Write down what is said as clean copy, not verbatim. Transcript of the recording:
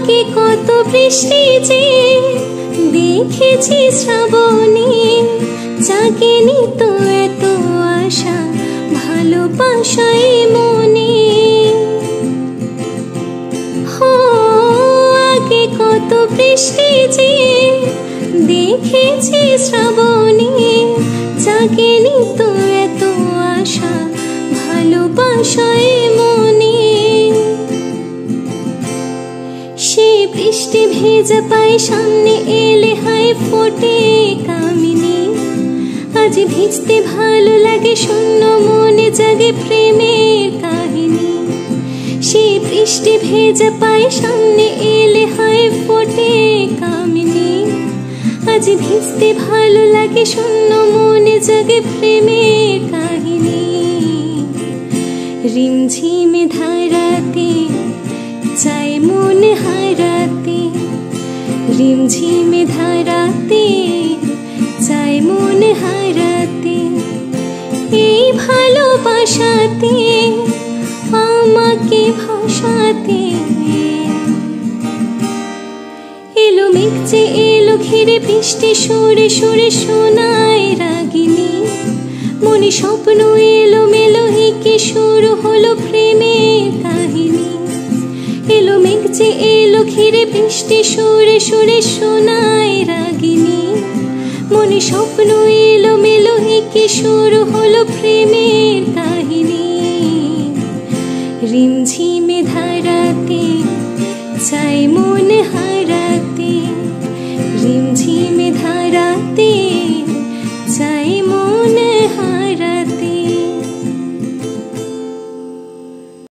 আগে কত বৃষ্টি যে দেখেছি শ্রাবণে, জাগেনি তো এত আশা ভালোবাসায় মনে। আগে কত বৃষ্টি যে দেখেছি শ্রাবণে, জাগেনি তো এত আশা ভালোবাসায় মনে। সে বৃষ্টি ভেজা পায়ে সামনে এলে হায় ফোটে কামিনী। আজ ভিজতে ভালো লাগে শূন্য মনে জাগে প্রেমের কাহিনী। সে বৃষ্টি ভেজা পায়ে সামনে এলে হায় ফোটে কামিনী। আজ ভিজতে ভালো লাগে শূন্য মনে জাগে প্রেমের কাহিনী। রিমঝিমে ধারাতে চাই মন হারাতে, রিমঝিমে ধারাতে চাই মন হারাতে। এই ভালোবাসাতে আমাকে ভাসাতে। এলো মেঘ যে এলো ঘিরে বৃষ্টি সুরে সুরে শোনায় রাগিনী। মনে স্বপ্ন এলো মেলো এঁকে শুরু হলো প্রেমের কাহিনী। এলো মেঘ যে এলো ঘিরে বৃষ্টি সুরে সুরে শোনায় রাগিনী। মনে স্বপ্ন এলো মেলো এঁকে শুরু হলো প্রেমের কাহিনী। রিমঝিমে ধারাতে চাই মন হারাতে, রিমঝিমে ধারাতে